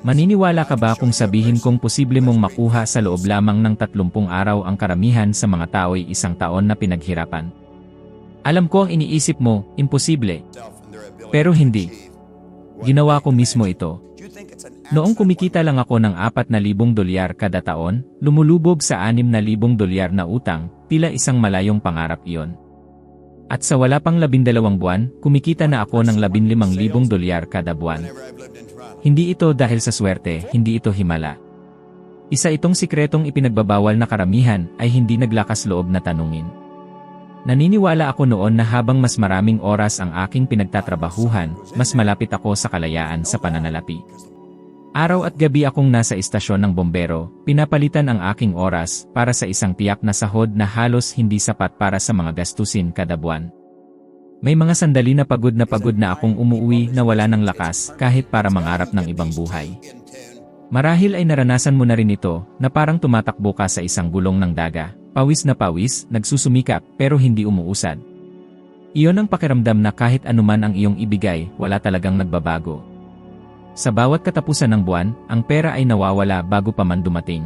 Maniniwala ka ba kung sabihin kong posible mong makuha sa loob lamang ng 30 araw ang karamihan sa mga tao'y isang taon na pinaghirapan? Alam ko ang iniisip mo, imposible. Pero hindi. Ginawa ko mismo ito. Noong kumikita lang ako ng $4,000 kada taon, lumulubog sa $6,000 na utang, tila isang malayong pangarap iyon. At sa wala pang 12 buwan, kumikita na ako ng $15,000 kada buwan. Hindi ito dahil sa swerte, hindi ito himala. Isa itong sikretong ipinagbabawal na karamihan ay hindi naglakas loob na tanungin. Naniniwala ako noon na habang mas maraming oras ang aking pinagtatrabahuhan, mas malapit ako sa kalayaan sa pananalapi. Araw at gabi akong nasa istasyon ng bombero, pinapalitan ang aking oras para sa isang tiyak na sahod na halos hindi sapat para sa mga gastusin kada buwan. May mga sandali na pagod na akong umuwi na wala ng lakas kahit para mangarap ng ibang buhay. Marahil ay naranasan mo na rin ito na parang tumatakbo ka sa isang gulong ng daga, pawis, nagsusumikap pero hindi umuusad. Iyon ang pakiramdam na kahit anuman ang iyong ibigay, wala talagang nagbabago. Sa bawat katapusan ng buwan, ang pera ay nawawala bago pa man dumating.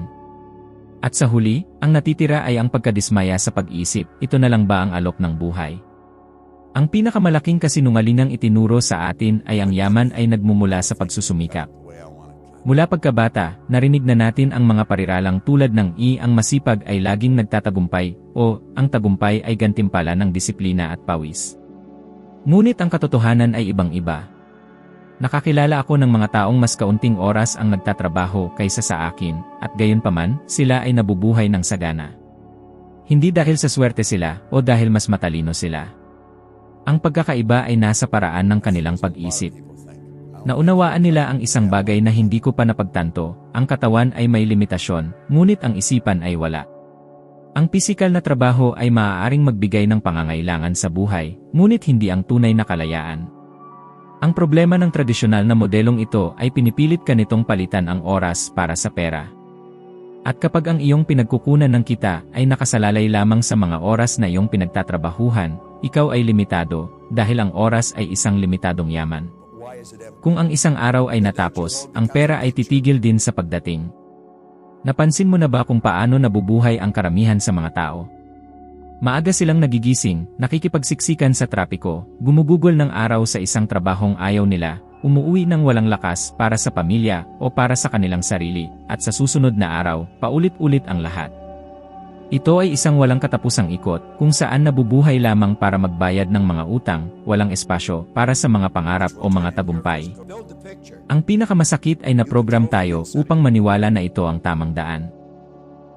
At sa huli, ang natitira ay ang pagkadismaya sa pag-iisip, ito na lang ba ang alok ng buhay? Ang pinakamalaking kasinungalingang itinuro sa atin ay ang yaman ay nagmumula sa pagsusumikap. Mula pagkabata, narinig na natin ang mga pariralang tulad ng ang masipag ay laging nagtatagumpay o ang tagumpay ay gantimpala ng disiplina at pawis. Ngunit ang katotohanan ay ibang-iba. Nakakilala ako ng mga taong mas kaunting oras ang nagtatrabaho kaysa sa akin at gayunpaman, sila ay nabubuhay ng sagana. Hindi dahil sa swerte sila o dahil mas matalino sila. Ang pagkakaiba ay nasa paraan ng kanilang pag-isip. Naunawaan nila ang isang bagay na hindi ko pa napagtanto, ang katawan ay may limitasyon, ngunit ang isipan ay wala. Ang pisikal na trabaho ay maaaring magbigay ng pangangailangan sa buhay, ngunit hindi ang tunay na kalayaan. Ang problema ng tradisyonal na modelong ito ay pinipilit ka nitong palitan ang oras para sa pera. At kapag ang iyong pinagkukunan ng kita ay nakasalalay lamang sa mga oras na iyong pinagtatrabahuhan, ikaw ay limitado, dahil ang oras ay isang limitadong yaman. Kung ang isang araw ay natapos, ang pera ay titigil din sa pagdating. Napansin mo na ba kung paano nabubuhay ang karamihan sa mga tao? Maaga silang nagigising, nakikipagsiksikan sa trapiko, gumugugol ng araw sa isang trabahong ayaw nila, umuwi ng walang lakas para sa pamilya o para sa kanilang sarili, at sa susunod na araw, paulit-ulit ang lahat. Ito ay isang walang katapusang ikot, kung saan nabubuhay lamang para magbayad ng mga utang, walang espasyo para sa mga pangarap o mga tagumpay. Ang pinakamasakit ay naprogram tayo upang maniwala na ito ang tamang daan.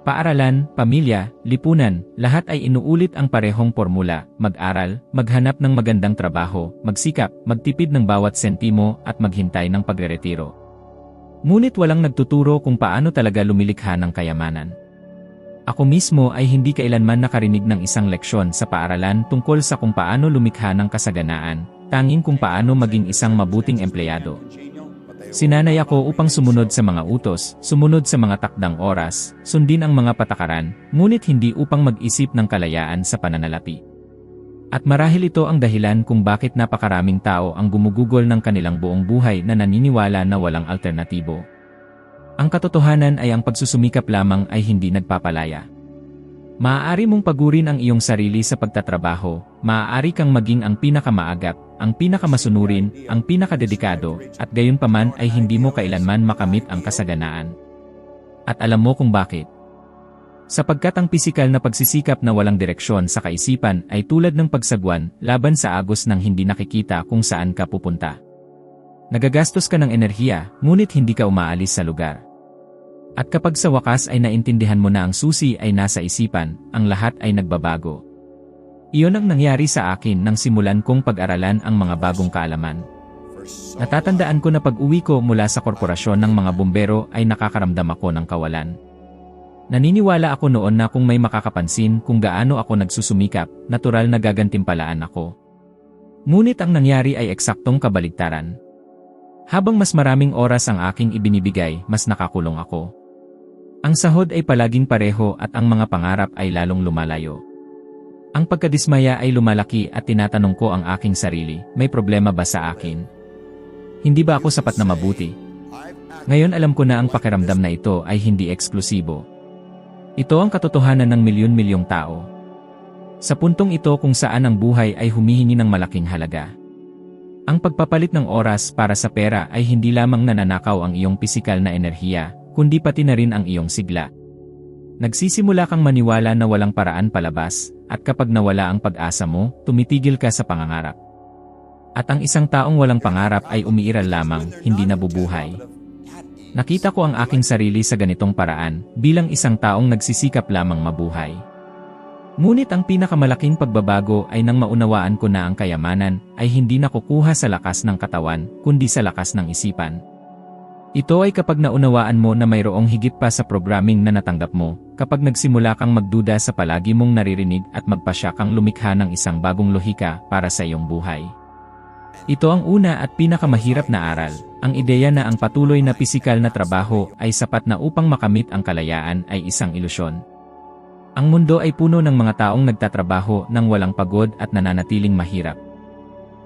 Paaralan, pamilya, lipunan, lahat ay inuulit ang parehong formula, mag-aral, maghanap ng magandang trabaho, magsikap, magtipid ng bawat sentimo at maghintay ng pagreretiro. Ngunit walang nagtuturo kung paano talaga lumilikha ng kayamanan. Ako mismo ay hindi kailanman nakarinig ng isang leksyon sa paaralan tungkol sa kung paano lumikha ng kasaganaan, tanging kung paano maging isang mabuting empleyado. Sinanay ako upang sumunod sa mga utos, sumunod sa mga takdang oras, sundin ang mga patakaran, ngunit hindi upang mag-isip ng kalayaan sa pananalapi. At marahil ito ang dahilan kung bakit napakaraming tao ang gumugugol ng kanilang buong buhay na naniniwala na walang alternatibo. Ang katotohanan ay ang pagsusumikap lamang ay hindi nagpapalaya. Maaari mong pagurin ang iyong sarili sa pagtatrabaho, maaari kang maging ang pinakamaagap, ang pinakamasunurin, ang pinakadedikado, at gayunpaman ay hindi mo kailanman makamit ang kasaganaan. At alam mo kung bakit? Sapagkat ang pisikal na pagsisikap na walang direksyon sa kaisipan ay tulad ng pagsagwan laban sa agos ng hindi nakikita kung saan ka pupunta. Nagagastos ka ng enerhiya, ngunit hindi ka umaalis sa lugar. At kapag sa wakas ay naintindihan mo na ang susi ay nasa isipan, ang lahat ay nagbabago. Iyon ang nangyari sa akin nang simulan kong pag-aralan ang mga bagong kaalaman. Natatandaan ko na pag-uwi ko mula sa korporasyon ng mga bumbero ay nakakaramdam ako ng kawalan. Naniniwala ako noon na kung may makakapansin kung gaano ako nagsusumikap, natural na gagantimpalaan ako. Ngunit ang nangyari ay eksaktong kabaligtaran. Habang mas maraming oras ang aking ibinibigay, mas nakakulong ako. Ang sahod ay palaging pareho at ang mga pangarap ay lalong lumalayo. Ang pagkadismaya ay lumalaki at tinatanong ko ang aking sarili, may problema ba sa akin? Hindi ba ako sapat na mabuti? Ngayon alam ko na ang pakiramdam na ito ay hindi eksklusibo. Ito ang katotohanan ng milyon-milyong tao. Sa puntong ito kung saan ang buhay ay humihingi ng malaking halaga. Ang pagpapalit ng oras para sa pera ay hindi lamang nananakaw ang iyong pisikal na enerhiya, kundi pati na rin ang iyong sigla. Nagsisimula kang maniwala na walang paraan palabas, at kapag nawala ang pag-asa mo, tumitigil ka sa pangangarap. At ang isang taong walang pangarap ay umiiral lamang, hindi nabubuhay. Nakita ko ang aking sarili sa ganitong paraan, bilang isang taong nagsisikap lamang mabuhay. Ngunit ang pinakamalaking pagbabago ay nang maunawaan ko na ang kayamanan ay hindi nakukuha sa lakas ng katawan, kundi sa lakas ng isipan. Ito ay kapag naunawaan mo na mayroong higit pa sa programming na natanggap mo, kapag nagsimula kang magduda sa palagi mong naririnig at magpasya kang lumikha ng isang bagong lohika para sa iyong buhay. Ito ang una at pinakamahirap na aral, ang ideya na ang patuloy na pisikal na trabaho ay sapat na upang makamit ang kalayaan ay isang ilusyon. Ang mundo ay puno ng mga taong nagtatrabaho nang walang pagod at nananatiling mahirap.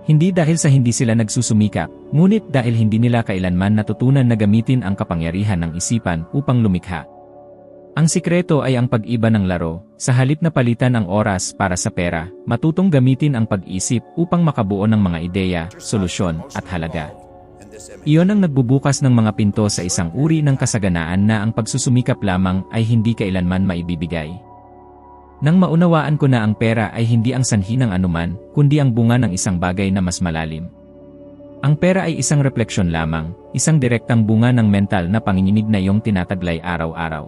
Hindi dahil sa hindi sila nagsusumikap, ngunit dahil hindi nila kailanman natutunan na gamitin ang kapangyarihan ng isipan upang lumikha. Ang sikreto ay ang pag-iba ng laro, sa halip na palitan ang oras para sa pera, matutong gamitin ang pag-isip upang makabuo ng mga ideya, solusyon, at halaga. Iyon ang nagbubukas ng mga pinto sa isang uri ng kasaganaan na ang pagsusumikap lamang ay hindi kailanman maibibigay. Nang maunawaan ko na ang pera ay hindi ang sanhi ng anuman, kundi ang bunga ng isang bagay na mas malalim. Ang pera ay isang refleksyon lamang, isang direktang bunga ng mental na panginginig na iyong tinataglay araw-araw.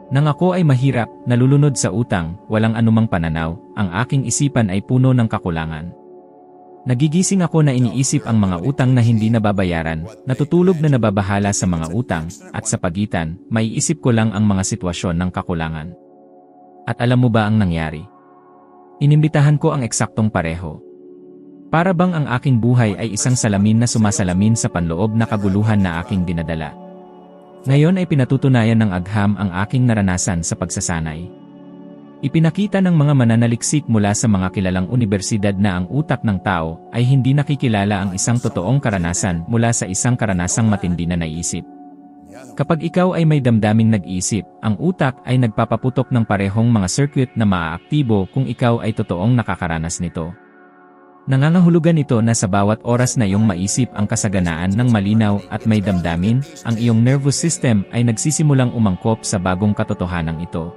Nang ako ay mahirap, nalulunod sa utang, walang anumang pananaw, ang aking isipan ay puno ng kakulangan. Nagigising ako na iniisip ang mga utang na hindi nababayaran, natutulog na nababahala sa mga utang, at sa pagitan, maiisip ko lang ang mga sitwasyon ng kakulangan. At alam mo ba ang nangyari? Inimbitahan ko ang eksaktong pareho. Para bang ang aking buhay ay isang salamin na sumasalamin sa panloob na kaguluhan na aking dinadala. Ngayon ay pinatutunayan ng agham ang aking naranasan sa pagsasanay. Ipinakita ng mga mananaliksik mula sa mga kilalang unibersidad na ang utak ng tao ay hindi nakikilala ang isang totoong karanasan mula sa isang karanasang matindi na naisip. Kapag ikaw ay may damdaming nag-iisip, ang utak ay nagpapaputok ng parehong mga circuit na maaaktibo kung ikaw ay totoong nakakaranas nito. Nangangahulugan ito na sa bawat oras na iyong maisip ang kasaganaan ng malinaw at may damdamin, ang iyong nervous system ay nagsisimulang umangkop sa bagong katotohanan ito.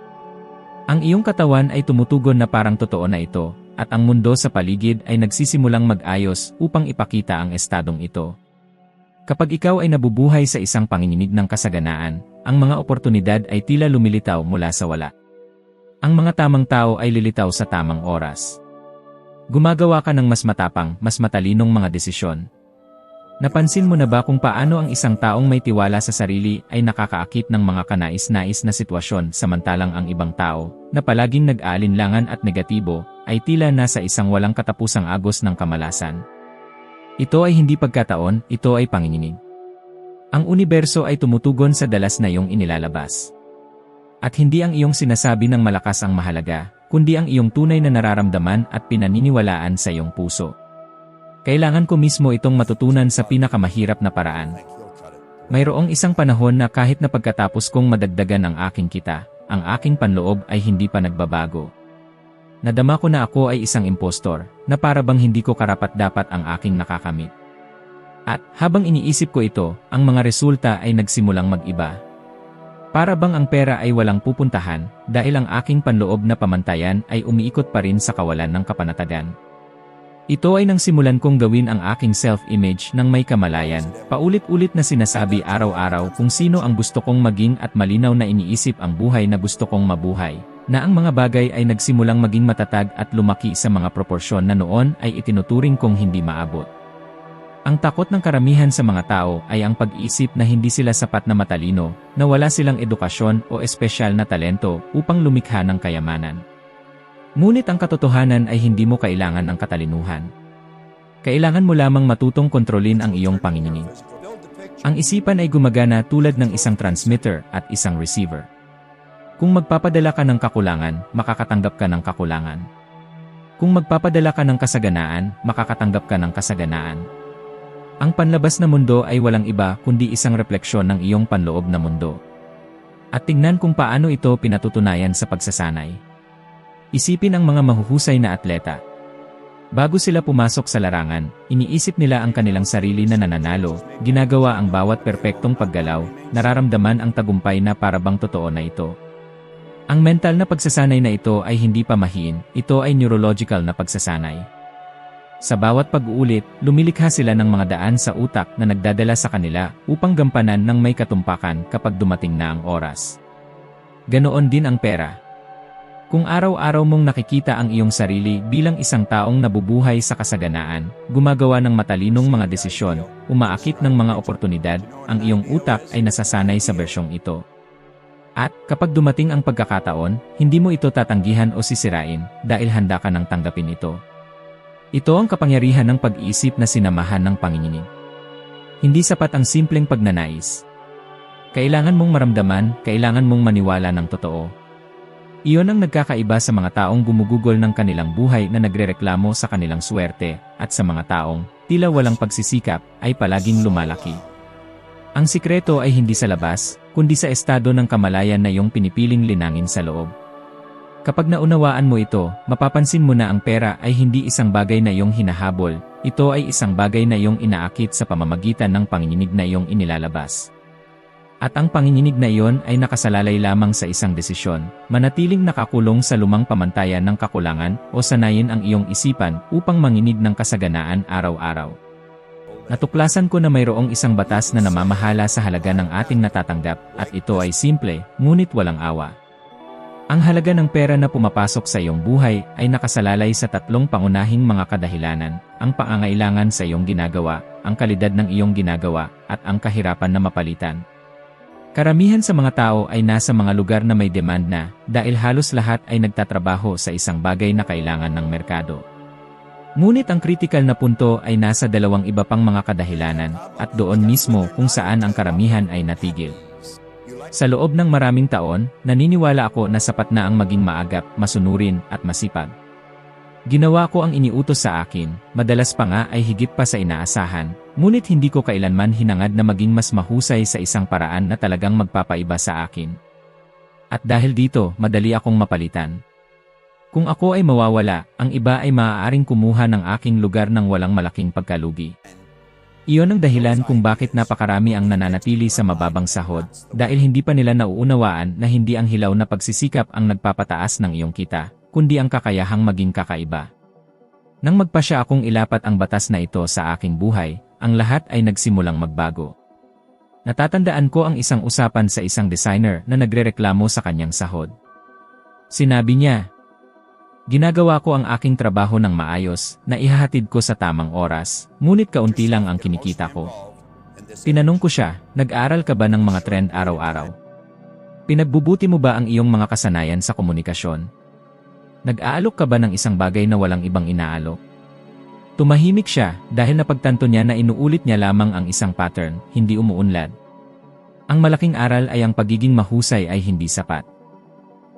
Ang iyong katawan ay tumutugon na parang totoo na ito, at ang mundo sa paligid ay nagsisimulang mag-ayos upang ipakita ang estadong ito. Kapag ikaw ay nabubuhay sa isang panginginig ng kasaganaan, ang mga oportunidad ay tila lumilitaw mula sa wala. Ang mga tamang tao ay lilitaw sa tamang oras. Gumagawa ka ng mas matapang, mas matalinong mga desisyon. Napansin mo na ba kung paano ang isang taong may tiwala sa sarili ay nakakaakit ng mga kanais-nais na sitwasyon samantalang ang ibang tao, na palaging nag-aalinlangan at negatibo, ay tila nasa isang walang katapusang agos ng kamalasan? Ito ay hindi pagkataon, ito ay panginginig. Ang universo ay tumutugon sa dalas na iyong inilalabas. At hindi ang iyong sinasabi ng malakas ang mahalaga, kundi ang iyong tunay na nararamdaman at pinaniniwalaan sa iyong puso. Kailangan ko mismo itong matutunan sa pinakamahirap na paraan. Mayroong isang panahon na kahit na pagkatapos kong madagdagan ang aking kita, ang aking panloob ay hindi pa nagbabago. Nadama ko na ako ay isang impostor, na para bang hindi ko karapat-dapat ang aking nakakamit. At, habang iniisip ko ito, ang mga resulta ay nagsimulang mag-iba. Para bang ang pera ay walang pupuntahan, dahil ang aking panloob na pamantayan ay umiikot pa rin sa kawalan ng kapanatagan. Ito ay nang simulan kong gawin ang aking self-image ng may kamalayan, paulit-ulit na sinasabi araw-araw kung sino ang gusto kong maging at malinaw na iniisip ang buhay na gusto kong mabuhay. Na ang mga bagay ay nagsimulang maging matatag at lumaki sa mga proporsyon na noon ay itinuturing kong hindi maabot. Ang takot ng karamihan sa mga tao ay ang pag-iisip na hindi sila sapat na matalino, na wala silang edukasyon o espesyal na talento upang lumikha ng kayamanan. Ngunit ang katotohanan ay hindi mo kailangan ang katalinuhan. Kailangan mo lamang matutong kontrolin ang iyong panginginig. Ang isipan ay gumagana tulad ng isang transmitter at isang receiver. Kung magpapadala ka ng kakulangan, makakatanggap ka ng kakulangan. Kung magpapadala ka ng kasaganaan, makakatanggap ka ng kasaganaan. Ang panlabas na mundo ay walang iba kundi isang refleksyon ng iyong panloob na mundo. At tingnan kung paano ito pinatutunayan sa pagsasanay. Isipin ang mga mahuhusay na atleta. Bago sila pumasok sa larangan, iniisip nila ang kanilang sarili na nananalo, ginagawa ang bawat perpektong paggalaw, nararamdaman ang tagumpay na parabang totoo na ito. Ang mental na pagsasanay na ito ay hindi pamahiin, ito ay neurological na pagsasanay. Sa bawat pag-uulit, lumilikha sila ng mga daan sa utak na nagdadala sa kanila upang gampanan ng may katumpakan kapag dumating na ang oras. Ganoon din ang pera. Kung araw-araw mong nakikita ang iyong sarili bilang isang taong nabubuhay sa kasaganaan, gumagawa ng matalinong mga desisyon, umaakit ng mga oportunidad, ang iyong utak ay nasasanay sa bersyong ito. At kapag dumating ang pagkakataon, hindi mo ito tatanggihan o sisirain dahil handa ka nang tanggapin ito. Ito ang kapangyarihan ng pag-iisip na sinamahan ng panginginig. Hindi sapat ang simpleng pagnanais. Kailangan mong maramdaman, kailangan mong maniwala ng totoo. Iyon ang nagkakaiba sa mga taong gumugugol ng kanilang buhay na nagrereklamo sa kanilang swerte, at sa mga taong, tila walang pagsisikap, ay palaging lumalaki. Ang sikreto ay hindi sa labas, kundi sa estado ng kamalayan na iyong pinipiling linangin sa loob. Kapag naunawaan mo ito, mapapansin mo na ang pera ay hindi isang bagay na iyong hinahabol, ito ay isang bagay na iyong inaakit sa pamamagitan ng panginginig na iyong inilalabas. At ang panginginig na iyon ay nakasalalay lamang sa isang desisyon, manatiling nakakulong sa lumang pamantayan ng kakulangan o sanayin ang iyong isipan upang manginig ng kasaganaan araw-araw. Natuklasan ko na mayroong isang batas na namamahala sa halaga ng ating natatanggap at ito ay simple, ngunit walang awa. Ang halaga ng pera na pumapasok sa iyong buhay ay nakasalalay sa tatlong pangunahing mga kadahilanan, ang pangangailangan sa iyong ginagawa, ang kalidad ng iyong ginagawa, at ang kahirapan na mapalitan. Karamihan sa mga tao ay nasa mga lugar na may demand na, dahil halos lahat ay nagtatrabaho sa isang bagay na kailangan ng merkado. Ngunit ang kritikal na punto ay nasa dalawang iba pang mga kadahilanan, at doon mismo kung saan ang karamihan ay natigil. Sa loob ng maraming taon, naniniwala ako na sapat na ang maging maagap, masunurin, at masipag. Ginawa ko ang iniutos sa akin, madalas pa nga ay higit pa sa inaasahan, ngunit hindi ko kailanman hinangad na maging mas mahusay sa isang paraan na talagang magpapaiba sa akin. At dahil dito, madali akong mapalitan. Kung ako ay mawawala, ang iba ay maaaring kumuha ng aking lugar ng walang malaking pagkalugi. Iyon ang dahilan kung bakit napakarami ang nananatili sa mababang sahod, dahil hindi pa nila nauunawaan na hindi ang hilaw na pagsisikap ang nagpapataas ng iyong kita, kundi ang kakayahang maging kakaiba. Nang magpasya akong ilapat ang batas na ito sa aking buhay, ang lahat ay nagsimulang magbago. Natatandaan ko ang isang usapan sa isang designer na nagrereklamo sa kanyang sahod. Sinabi niya, "Ginagawa ko ang aking trabaho ng maayos, na ihahatid ko sa tamang oras, ngunit kaunti lang ang kinikita ko." Tinanong ko siya, "Nag-aaral ka ba ng mga trend araw-araw? Pinagbubuti mo ba ang iyong mga kasanayan sa komunikasyon? Nag-aalok ka ba ng isang bagay na walang ibang inaalok?" Tumahimik siya dahil napagtanto niya na inuulit niya lamang ang isang pattern, hindi umuunlad. Ang malaking aral ay ang pagiging mahusay ay hindi sapat.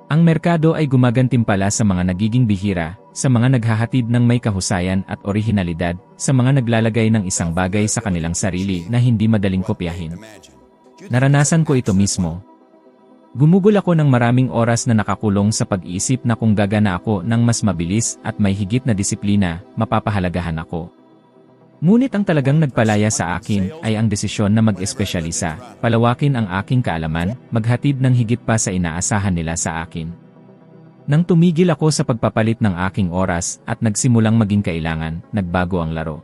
Ang merkado ay gumagantimpala sa mga nagiging bihira, sa mga naghahatid ng may kahusayan at orihinalidad, sa mga naglalagay ng isang bagay sa kanilang sarili na hindi madaling kopyahin. Naranasan ko ito mismo. Gumugol ako ng maraming oras na nakakulong sa pag-iisip na kung gagana ako ng mas mabilis at may higit na disiplina, mapapahalagahan ako. Ngunit ang talagang nagpalaya sa akin ay ang desisyon na mag-espesyalisa, palawakin ang aking kaalaman, maghatid ng higit pa sa inaasahan nila sa akin. Nang tumigil ako sa pagpapalit ng aking oras at nagsimulang maging kailangan, nagbago ang laro.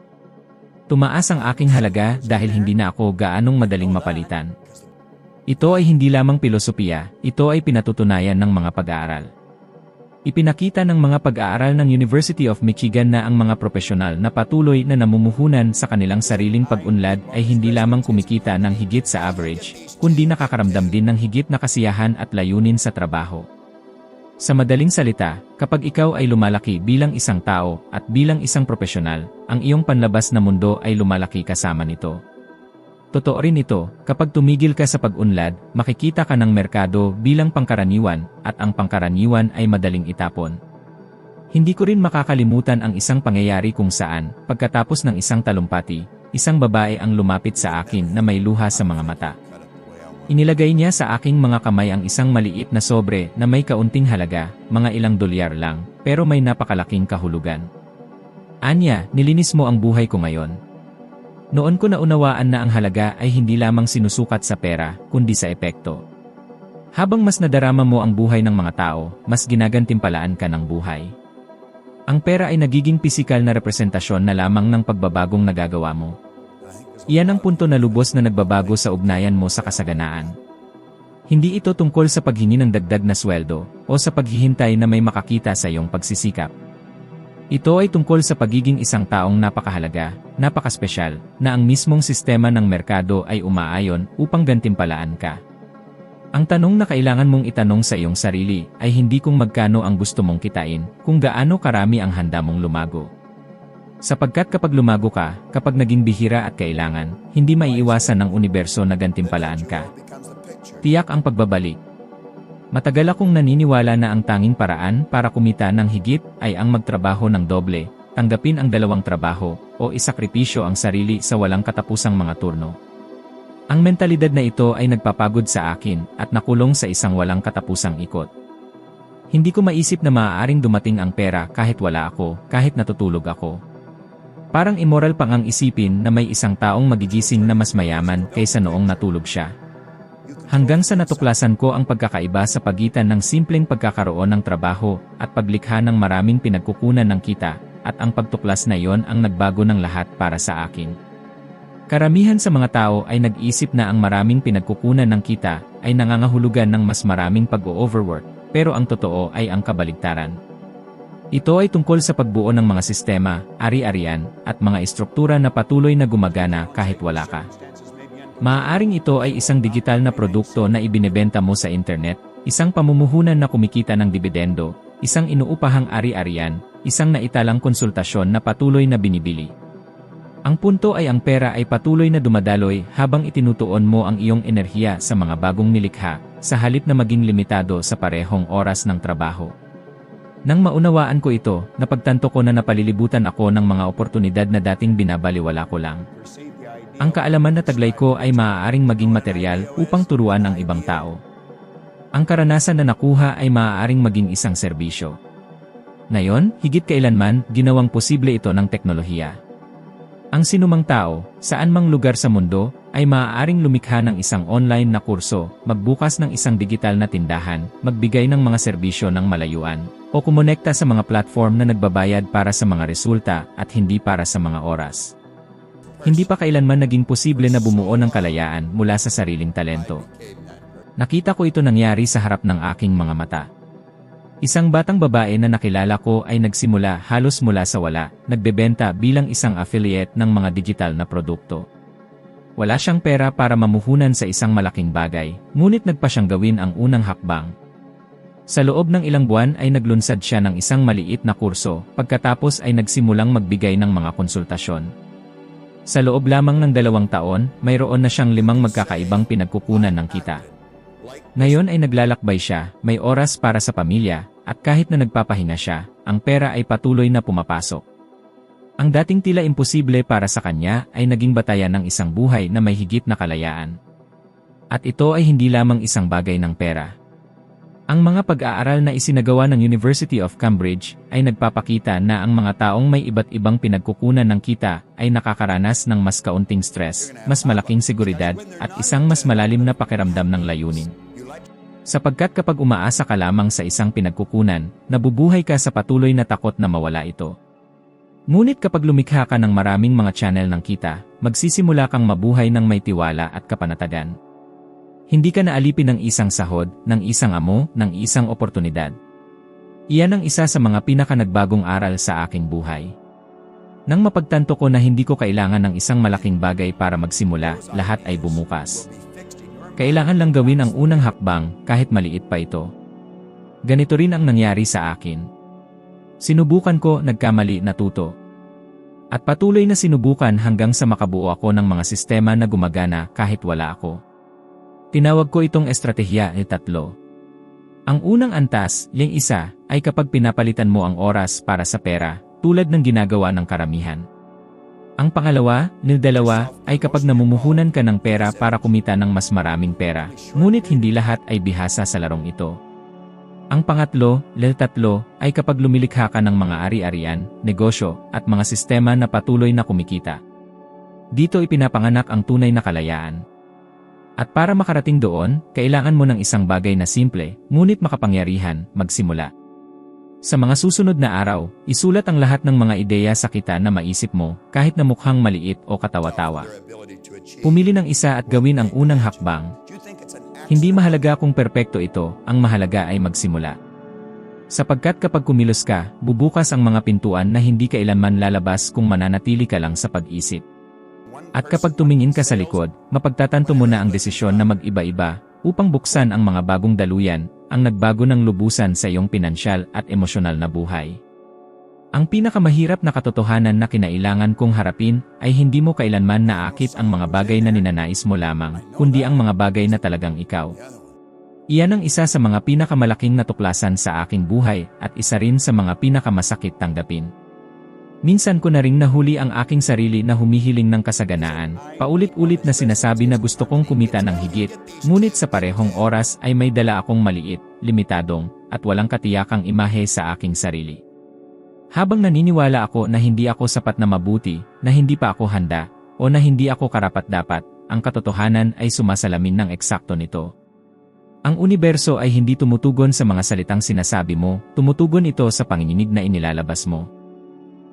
Tumaas ang aking halaga dahil hindi na ako gaanong madaling mapalitan. Ito ay hindi lamang pilosopiya, ito ay pinatutunayan ng mga pag-aaral. Ipinakita ng mga pag-aaral ng University of Michigan na ang mga profesional na patuloy na namumuhunan sa kanilang sariling pag-unlad ay hindi lamang kumikita ng higit sa average, kundi nakakaramdam din ng higit na kasiyahan at layunin sa trabaho. Sa madaling salita, kapag ikaw ay lumalaki bilang isang tao at bilang isang profesional, ang iyong panlabas na mundo ay lumalaki kasama nito. Totoo rin ito, kapag tumigil ka sa pag-unlad, makikita ka ng merkado bilang pangkaraniwan, at ang pangkaraniwan ay madaling itapon. Hindi ko rin makakalimutan ang isang pangyayari kung saan, pagkatapos ng isang talumpati, isang babae ang lumapit sa akin na may luha sa mga mata. Inilagay niya sa aking mga kamay ang isang maliit na sobre na may kaunting halaga, mga ilang dolyar lang, pero may napakalaking kahulugan. Anya, nilinis mo ang buhay ko ngayon. Noon ko naunawaan na ang halaga ay hindi lamang sinusukat sa pera, kundi sa epekto. Habang mas nadarama mo ang buhay ng mga tao, mas ginagantimpalaan ka ng buhay. Ang pera ay nagiging pisikal na representasyon na lamang ng pagbabagong nagagawa mo. Iyan ang punto na lubos na nagbabago sa ugnayan mo sa kasaganaan. Hindi ito tungkol sa paghingi ng dagdag na sweldo o sa paghihintay na may makakita sa iyong pagsisikap. Ito ay tungkol sa pagiging isang taong napakahalaga, napakaspesyal, na ang mismong sistema ng merkado ay umaayon upang gantimpalaan ka. Ang tanong na kailangan mong itanong sa iyong sarili ay hindi kung magkano ang gusto mong kitain, kung gaano karami ang handa mong lumago. Sapagkat kapag lumago ka, kapag naging bihira at kailangan, hindi maiiwasan ng universo na gantimpalaan ka. Tiyak ang pagbabalik. Matagal akong naniniwala na ang tanging paraan para kumita ng higit ay ang magtrabaho ng doble, tanggapin ang dalawang trabaho, o isakripisyo ang sarili sa walang katapusang mga turno. Ang mentalidad na ito ay nagpapagod sa akin at nakulong sa isang walang katapusang ikot. Hindi ko maisip na maaaring dumating ang pera kahit wala ako, kahit natutulog ako. Parang immoral pang ang isipin na may isang taong magigising na mas mayaman kaysa noong natulog siya. Hanggang sa natuklasan ko ang pagkakaiba sa pagitan ng simpleng pagkakaroon ng trabaho at paglikha ng maraming pinagkukunan ng kita, at ang pagtuklas na iyon ang nagbago ng lahat para sa akin. Karamihan sa mga tao ay nag-isip na ang maraming pinagkukunan ng kita ay nangangahulugan ng mas maraming pag-overwork, pero ang totoo ay ang kabaligtaran. Ito ay tungkol sa pagbuo ng mga sistema, ari-arian, at mga estruktura na patuloy na gumagana kahit wala ka. Maaaring ito ay isang digital na produkto na ibinebenta mo sa internet, isang pamumuhunan na kumikita ng dibidendo, isang inuupahang ari-arian, isang naitalang konsultasyon na patuloy na binibili. Ang punto ay ang pera ay patuloy na dumadaloy habang itinutuon mo ang iyong enerhiya sa mga bagong nilikha, sa halip na maging limitado sa parehong oras ng trabaho. Nang maunawaan ko ito, napagtanto ko na napalilibutan ako ng mga oportunidad na dating binabaliwala ko lang. Ang kaalaman na taglay ko ay maaaring maging materyal upang turuan ang ibang tao. Ang karanasan na nakuha ay maaaring maging isang serbisyo. Ngayon, higit kailanman, ginawang posible ito ng teknolohiya. Ang sinumang tao, saan mang lugar sa mundo, ay maaaring lumikha ng isang online na kurso, magbukas ng isang digital na tindahan, magbigay ng mga serbisyo ng malayuan, o kumonekta sa mga platform na nagbabayad para sa mga resulta at hindi para sa mga oras. Hindi pa kailanman naging posible na bumuo ng kalayaan mula sa sariling talento. Nakita ko ito nangyari sa harap ng aking mga mata. Isang batang babae na nakilala ko ay nagsimula halos mula sa wala, nagbebenta bilang isang affiliate ng mga digital na produkto. Wala siyang pera para mamuhunan sa isang malaking bagay, ngunit nagpa siyang gawin ang unang hakbang. Sa loob ng ilang buwan ay naglunsad siya ng isang maliit na kurso, pagkatapos ay nagsimulang magbigay ng mga konsultasyon. Sa loob lamang ng 2 taon, mayroon na siyang 5 magkakaibang pinagkukunan ng kita. Ngayon ay naglalakbay siya, may oras para sa pamilya, at kahit na nagpapahinga siya, ang pera ay patuloy na pumapasok. Ang dating tila imposible para sa kanya ay naging batayan ng isang buhay na may higit na kalayaan. At ito ay hindi lamang isang bagay ng pera. Ang mga pag-aaral na isinagawa ng University of Cambridge ay nagpapakita na ang mga taong may iba't ibang pinagkukunan ng kita ay nakakaranas ng mas kaunting stress, mas malaking seguridad, at isang mas malalim na pakiramdam ng layunin. Sapagkat kapag umaasa ka lamang sa isang pinagkukunan, nabubuhay ka sa patuloy na takot na mawala ito. Ngunit kapag lumikha ka ng maraming mga channel ng kita, magsisimula kang mabuhay ng may tiwala at kapanatagan. Hindi ka naalipin ng isang sahod, ng isang amo, ng isang oportunidad. Iyan ang isa sa mga pinakanagbagong aral sa aking buhay. Nang mapagtanto ko na hindi ko kailangan ng isang malaking bagay para magsimula, lahat ay bumukas. Kailangan lang gawin ang unang hakbang, kahit maliit pa ito. Ganito rin ang nangyari sa akin. Sinubukan ko, nagkamali, natuto. At patuloy na sinubukan hanggang sa makabuo ako ng mga sistema na gumagana kahit wala ako. Tinawag ko itong estratehiya ay 3. Ang unang antas, yung isa, ay kapag pinapalitan mo ang oras para sa pera, tulad ng ginagawa ng karamihan. Ang pangalawa, dalawa, ay kapag namumuhunan ka ng pera para kumita ng mas maraming pera, ngunit hindi lahat ay bihasa sa larong ito. Ang pangatlo, tatlo, ay kapag lumilikha ka ng mga ari-arian, negosyo, at mga sistema na patuloy na kumikita. Dito ipinapanganak ang tunay na kalayaan. At para makarating doon, kailangan mo ng isang bagay na simple, ngunit makapangyarihan, magsimula. Sa mga susunod na araw, isulat ang lahat ng mga ideya sa kita na maisip mo, kahit na mukhang maliit o katawa-tawa. Pumili ng isa at gawin ang unang hakbang. Hindi mahalaga kung perpekto ito, ang mahalaga ay magsimula. Sapagkat kapag kumilos ka, bubukas ang mga pintuan na hindi kailanman lalabas kung mananatili ka lang sa pag-isip. At kapag tumingin ka sa likod, mapagtatanto mo na ang desisyon na mag-iba-iba, upang buksan ang mga bagong daluyan, ang nagbago ng lubusan sa iyong pinansyal at emosyonal na buhay. Ang pinakamahirap na katotohanan na kinailangan kong harapin ay hindi mo kailanman naakit ang mga bagay na ninanais mo lamang, kundi ang mga bagay na talagang ikaw. Iyan ang isa sa mga pinakamalaking natuklasan sa aking buhay at isa rin sa mga pinakamasakit tanggapin. Minsan ko na ring nahuli ang aking sarili na humihiling ng kasaganaan, paulit-ulit na sinasabi na gusto kong kumita ng higit, ngunit sa parehong oras ay may dala akong maliit, limitadong, at walang katiyakang imahe sa aking sarili. Habang naniniwala ako na hindi ako sapat na mabuti, na hindi pa ako handa, o na hindi ako karapat-dapat, ang katotohanan ay sumasalamin ng eksakto nito. Ang universo ay hindi tumutugon sa mga salitang sinasabi mo, tumutugon ito sa panginginig na inilalabas mo.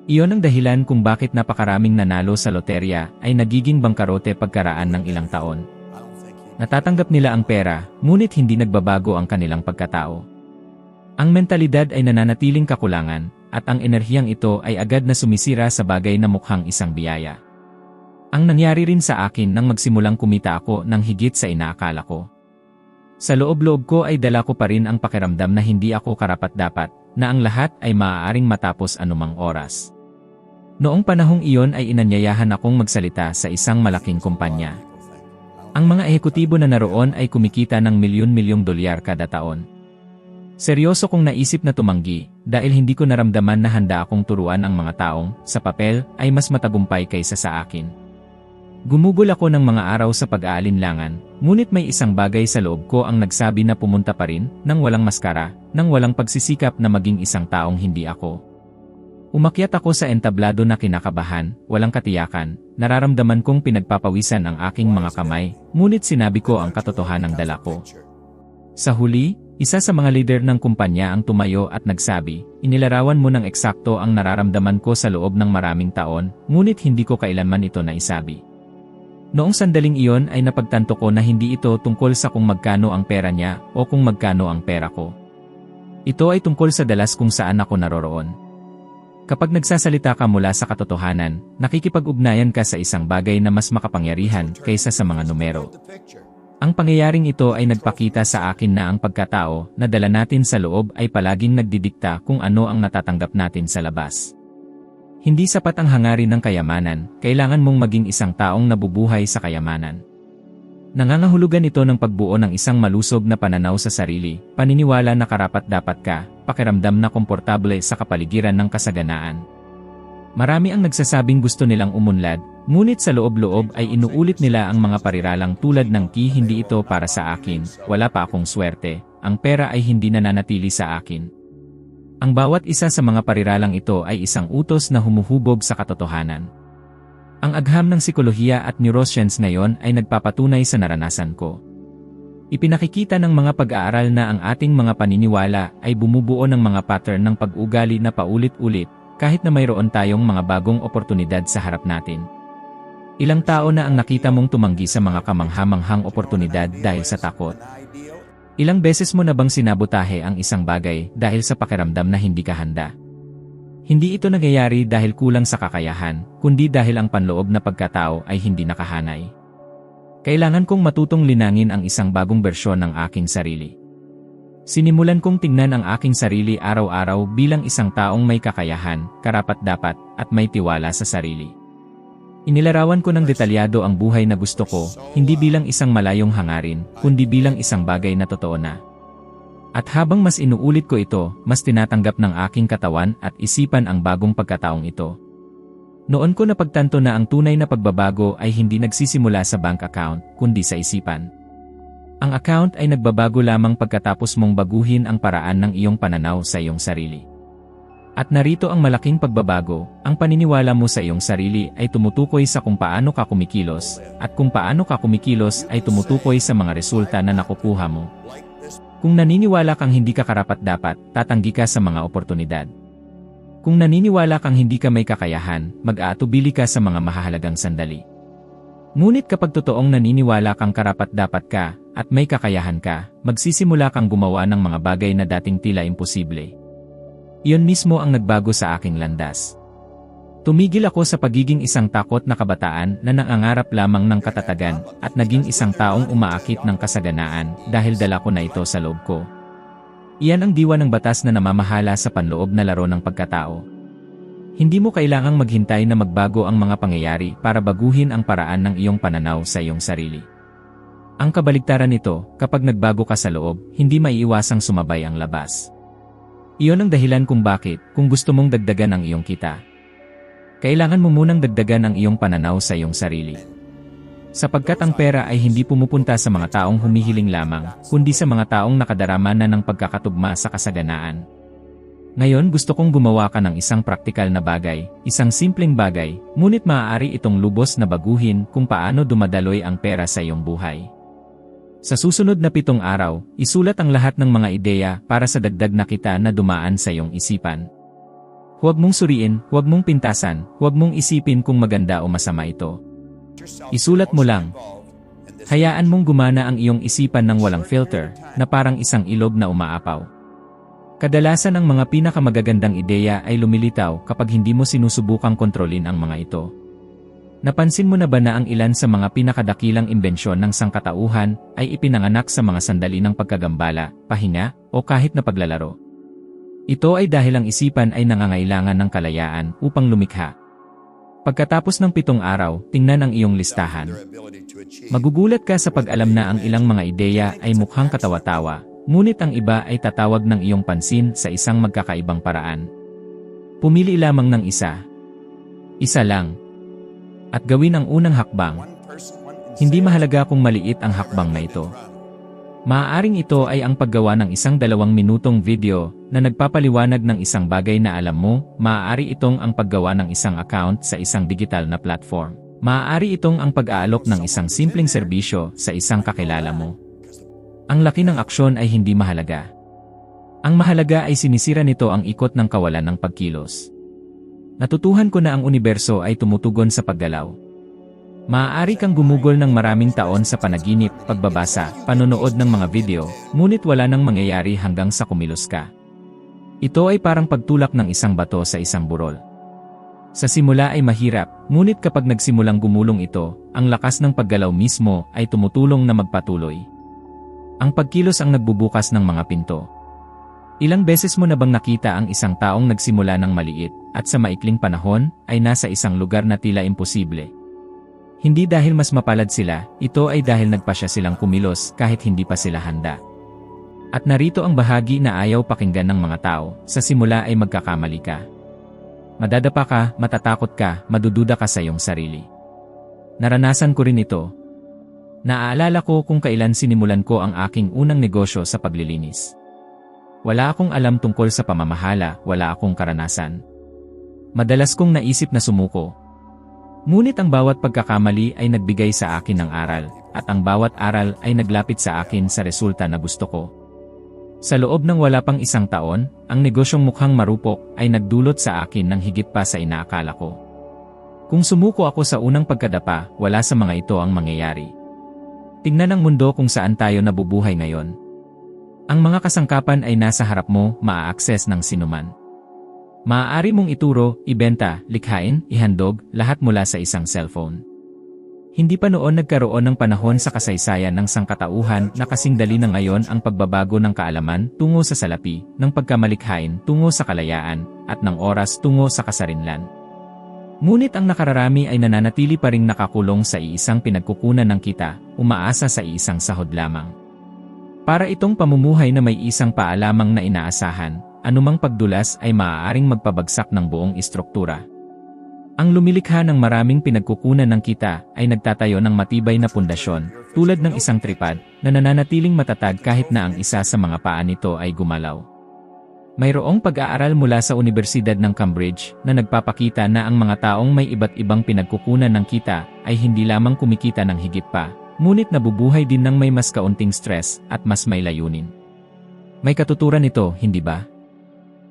Iyon ang dahilan kung bakit napakaraming nanalo sa loterya ay nagiging bangkarote pagkaraan ng ilang taon. Natatanggap nila ang pera, ngunit hindi nagbabago ang kanilang pagkatao. Ang mentalidad ay nananatiling kakulangan, at ang enerhiyang ito ay agad na sumisira sa bagay na mukhang isang biyaya. Ang nangyari rin sa akin nang magsimulang kumita ako ng higit sa inaakala ko. Sa loob-loob ko ay dala ko pa rin ang pakiramdam na hindi ako karapat-dapat, na ang lahat ay maaaring matapos anumang oras. Noong panahong iyon ay inanyayahan akong magsalita sa isang malaking kumpanya. Ang mga ehekutibo na naroon ay kumikita ng milyon-milyong dolyar kada taon. Seryoso kong naisip na tumanggi, dahil hindi ko naramdaman na handa akong turuan ang mga taong, sa papel, ay mas matagumpay kaysa sa akin. Gumugol ako ng mga araw sa pag-aalinlangan, ngunit may isang bagay sa loob ko ang nagsabi na pumunta pa rin, nang walang maskara, nang walang pagsisikap na maging isang taong hindi ako. Umakyat ako sa entablado na kinakabahan, walang katiyakan, nararamdaman kong pinagpapawisan ang aking mga kamay, ngunit sinabi ko ang katotohanang dala ko. Sa huli, isa sa mga leader ng kumpanya ang tumayo at nagsabi, inilarawan mo ng eksakto ang nararamdaman ko sa loob ng maraming taon, ngunit hindi ko kailanman ito naisabi. Noong sandaling iyon ay napagtanto ko na hindi ito tungkol sa kung magkano ang pera niya o kung magkano ang pera ko. Ito ay tungkol sa dalas kung saan ako naroroon. Kapag nagsasalita ka mula sa katotohanan, nakikipag-ugnayan ka sa isang bagay na mas makapangyarihan kaysa sa mga numero. Ang pangyayaring ito ay nagpakita sa akin na ang pagkatao na dala natin sa loob ay palaging nagdidikta kung ano ang natatanggap natin sa labas. Hindi sapat ang hangarin ng kayamanan, kailangan mong maging isang taong nabubuhay sa kayamanan. Nangangahulugan ito ng pagbuo ng isang malusog na pananaw sa sarili, paniniwala na karapat-dapat ka, pakiramdam na komportable sa kapaligiran ng kasaganaan. Marami ang nagsasabing gusto nilang umunlad, ngunit sa loob-loob ay inuulit nila ang mga pariralang tulad ng hindi ito para sa akin, wala pa akong swerte, ang pera ay hindi nananatili sa akin. Ang bawat isa sa mga pariralang ito ay isang utos na humuhubog sa katotohanan. Ang agham ng psikolohiya at neuroscience ngayon ay nagpapatunay sa naranasan ko. Ipinakikita ng mga pag-aaral na ang ating mga paniniwala ay bumubuo ng mga pattern ng pag-ugali na paulit-ulit, kahit na mayroon tayong mga bagong oportunidad sa harap natin. Ilang tao na ang nakita mong tumanggi sa mga kamangha-manghang oportunidad dahil sa takot? Ilang beses mo na bang sinabotahe ang isang bagay dahil sa pakiramdam na hindi ka handa? Hindi ito nagyayari dahil kulang sa kakayahan, kundi dahil ang panloob na pagkatao ay hindi nakahanay. Kailangan kong matutong linangin ang isang bagong bersyon ng aking sarili. Sinimulan kong tingnan ang aking sarili araw-araw bilang isang taong may kakayahan, karapat-dapat, at may tiwala sa sarili. Inilarawan ko ng detalyado ang buhay na gusto ko, hindi bilang isang malayong hangarin, kundi bilang isang bagay na totoo na. At habang mas inuulit ko ito, mas tinatanggap ng aking katawan at isipan ang bagong pagkataong ito. Noon ko napagtanto na ang tunay na pagbabago ay hindi nagsisimula sa bank account, kundi sa isipan. Ang account ay nagbabago lamang pagkatapos mong baguhin ang paraan ng iyong pananaw sa iyong sarili. At narito ang malaking pagbabago, ang paniniwala mo sa iyong sarili ay tumutukoy sa kung paano ka kumikilos, at kung paano ka kumikilos ay tumutukoy sa mga resulta na nakukuha mo. Kung naniniwala kang hindi ka karapat-dapat, tatanggi ka sa mga oportunidad. Kung naniniwala kang hindi ka may kakayahan, mag-aatubili ka sa mga mahahalagang sandali. Ngunit kapag totoong naniniwala kang karapat-dapat ka, at may kakayahan ka, magsisimula kang gumawa ng mga bagay na dating tila imposible. Iyon mismo ang nagbago sa aking landas. Tumigil ako sa pagiging isang takot na kabataan na nangangarap lamang ng katatagan, at naging isang taong umaakit ng kasaganaan dahil dala ko na ito sa loob ko. Iyan ang diwa ng batas na namamahala sa panloob na laro ng pagkatao. Hindi mo kailangang maghintay na magbago ang mga pangyayari para baguhin ang paraan ng iyong pananaw sa iyong sarili. Ang kabaligtaran nito, kapag nagbago ka sa loob, hindi maiiwasang sumabay ang labas. Iyon ang dahilan kung bakit, kung gusto mong dagdagan ang iyong kita, kailangan mo munang dagdagan ang iyong pananaw sa iyong sarili. Sapagkat ang pera ay hindi pumupunta sa mga taong humihiling lamang, kundi sa mga taong nakadarama na ng pagkakatugma sa kasaganaan. Ngayon gusto kong gumawa ka ng isang praktikal na bagay, isang simpleng bagay, ngunit maaari itong lubos na baguhin kung paano dumadaloy ang pera sa iyong buhay. Sa susunod na 7 araw, isulat ang lahat ng mga ideya para sa dagdag na kita na dumaan sa iyong isipan. Huwag mong suriin, huwag mong pintasan, huwag mong isipin kung maganda o masama ito. Isulat mo lang. Hayaan mong gumana ang iyong isipan ng walang filter, na parang isang ilog na umaapaw. Kadalasan ang mga pinakamagagandang ideya ay lumilitaw kapag hindi mo sinusubukang kontrolin ang mga ito. Napansin mo na ba na ang ilan sa mga pinakadakilang imbensyon ng sangkatauhan ay ipinanganak sa mga sandali ng pagkagambala, pahinga, o kahit na paglalaro? Ito ay dahil ang isipan ay nangangailangan ng kalayaan upang lumikha. Pagkatapos ng 7 araw, tingnan ang iyong listahan. Magugulat ka sa pag-alam na ang ilang mga ideya ay mukhang katawa-tawa, ngunit ang iba ay tatawag ng iyong pansin sa isang magkakaibang paraan. Pumili lamang ng isa. Isa lang. At gawin ang unang hakbang. Hindi mahalaga kung maliit ang hakbang na ito. Maaaring ito ay ang paggawa ng isang 2 minutong video na nagpapaliwanag ng isang bagay na alam mo, maaari itong ang paggawa ng isang account sa isang digital na platform. Maaari itong ang pag-aalok ng isang simpleng serbisyo sa isang kakilala mo. Ang laki ng aksyon ay hindi mahalaga. Ang mahalaga ay sinisira nito ang ikot ng kawalan ng pagkilos. Natutuhan ko na ang universo ay tumutugon sa paggalaw. Maaari kang gumugol ng maraming taon sa panaginip, pagbabasa, panonood ng mga video, ngunit wala nang mangyayari hanggang sa kumilos ka. Ito ay parang pagtulak ng isang bato sa isang burol. Sa simula ay mahirap, ngunit kapag nagsimulang gumulong ito, ang lakas ng paggalaw mismo ay tumutulong na magpatuloy. Ang pagkilos ang nagbubukas ng mga pinto. Ilang beses mo na bang nakita ang isang taong nagsimula ng maliit, at sa maikling panahon, ay nasa isang lugar na tila imposible? Hindi dahil mas mapalad sila, ito ay dahil nagpasya silang kumilos kahit hindi pa sila handa. At narito ang bahagi na ayaw pakinggan ng mga tao, sa simula ay magkakamali ka. Madadapa ka, matatakot ka, madududa ka sa iyong sarili. Naranasan ko rin ito. Naaalala ko kung kailan sinimulan ko ang aking unang negosyo sa paglilinis. Wala akong alam tungkol sa pamamahala, wala akong karanasan. Madalas kong naisip na sumuko. Ngunit ang bawat pagkakamali ay nagbigay sa akin ng aral, at ang bawat aral ay naglapit sa akin sa resulta na gusto ko. Sa loob ng wala pang 1 taon, ang negosyong mukhang marupok ay nagdulot sa akin ng higit pa sa inaakala ko. Kung sumuko ako sa unang pagkadapa, wala sa mga ito ang mangyayari. Tingnan ang mundo kung saan tayo nabubuhay ngayon. Ang mga kasangkapan ay nasa harap mo, maa-access ng sinuman. Maaari mong ituro, ibenta, likhain, ihandog, lahat mula sa isang cellphone. Hindi pa noon nagkaroon ng panahon sa kasaysayan ng sangkatauhan na kasing dali na ngayon ang pagbabago ng kaalaman tungo sa salapi, ng pagkamalikhain tungo sa kalayaan, at ng oras tungo sa kasarinlan. Ngunit ang nakararami ay nananatili pa ring nakakulong sa iisang pinagkukunan ng kita, umaasa sa iisang sahod lamang. Para itong pamumuhay na may isang paalamang na inaasahan, anumang pagdulas ay maaaring magpabagsak ng buong istruktura. Ang lumilikha ng maraming pinagkukunan ng kita ay nagtatayo ng matibay na pundasyon, tulad ng isang tripod na nananatiling matatag kahit na ang isa sa mga paa nito ay gumalaw. Mayroong pag-aaral mula sa Universidad ng Cambridge na nagpapakita na ang mga taong may iba't ibang pinagkukunan ng kita ay hindi lamang kumikita ng higit pa, ngunit nabubuhay din ng may mas kaunting stress at mas may layunin. May katuturan ito, hindi ba?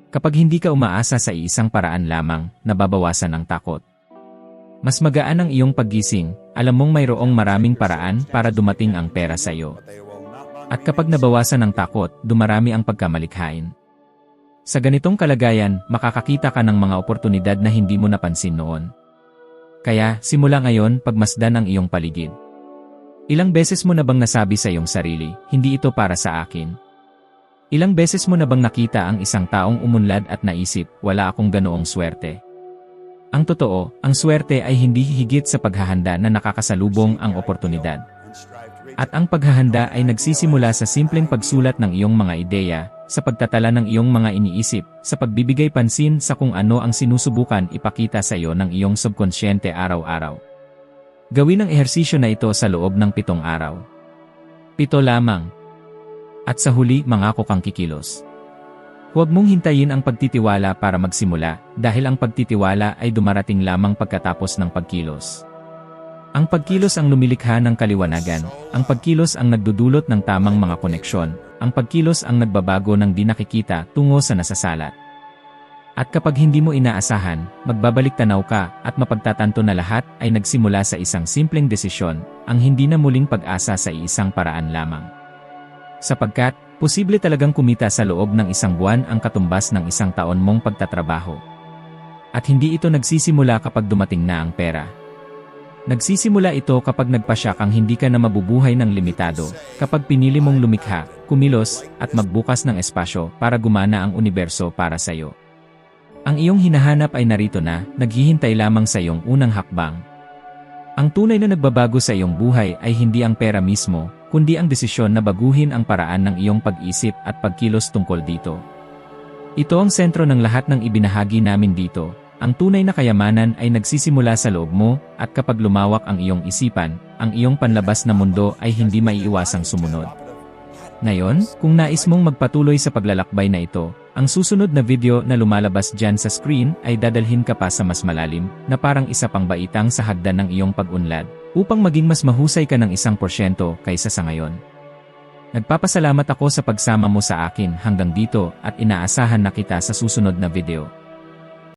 Kapag hindi ka umaasa sa iisang paraan lamang, nababawasan ang takot. Mas magaan ang iyong paggising, alam mong mayroong maraming paraan para dumating ang pera sa iyo. At kapag nabawasan ang takot, dumarami ang pagkamalikhain. Sa ganitong kalagayan, makakakita ka ng mga oportunidad na hindi mo napansin noon. Kaya, simula ngayon, pagmasdan ang iyong paligid. Ilang beses mo na bang nasabi sa iyong sarili, hindi ito para sa akin? Ilang beses mo na bang nakita ang isang taong umunlad at naisip, wala akong ganoong swerte? Ang totoo, ang swerte ay hindi higit sa paghahanda na nakakasalubong ang oportunidad. At ang paghahanda ay nagsisimula sa simpleng pagsulat ng iyong mga ideya, sa pagtatala ng iyong mga iniisip, sa pagbibigay pansin sa kung ano ang sinusubukan ipakita sa iyo ng iyong subkonsyente araw-araw. Gawin ang ehersisyo na ito sa loob ng 7 araw. 7 lamang. At sa huli, mangako kang kikilos. Huwag mong hintayin ang pagtitiwala para magsimula, dahil ang pagtitiwala ay dumarating lamang pagkatapos ng pagkilos. Ang pagkilos ang lumilikha ng kaliwanagan, ang pagkilos ang nagdudulot ng tamang mga koneksyon, ang pagkilos ang nagbabago ng di nakikita tungo sa nasasalat. At kapag hindi mo inaasahan, magbabalik tanaw ka at mapagtatanto na lahat ay nagsimula sa isang simpleng desisyon, ang hindi na muling pag-asa sa isang paraan lamang. Sapagkat, posible talagang kumita sa loob ng 1 buwan ang katumbas ng 1 taon mong pagtatrabaho. At hindi ito nagsisimula kapag dumating na ang pera. Nagsisimula ito kapag nagpasya kang hindi ka na mabubuhay ng limitado, kapag pinili mong lumikha, kumilos, at magbukas ng espasyo para gumana ang universo para sa iyo. Ang iyong hinahanap ay narito na, naghihintay lamang sa iyong unang hakbang. Ang tunay na nagbabago sa iyong buhay ay hindi ang pera mismo, kundi ang desisyon na baguhin ang paraan ng iyong pag-isip at pagkilos tungkol dito. Ito ang sentro ng lahat ng ibinahagi namin dito. Ang tunay na kayamanan ay nagsisimula sa loob mo, at kapag lumawak ang iyong isipan, ang iyong panlabas na mundo ay hindi maiiwasang sumunod. Ngayon, kung nais mong magpatuloy sa paglalakbay na ito, ang susunod na video na lumalabas dyan sa screen ay dadalhin ka pa sa mas malalim, na parang isa pang baitang sa hagdan ng iyong pag-unlad, upang maging mas mahusay ka ng 1% kaysa sa ngayon. Nagpapasalamat ako sa pagsama mo sa akin hanggang dito at inaasahan na kita sa susunod na video.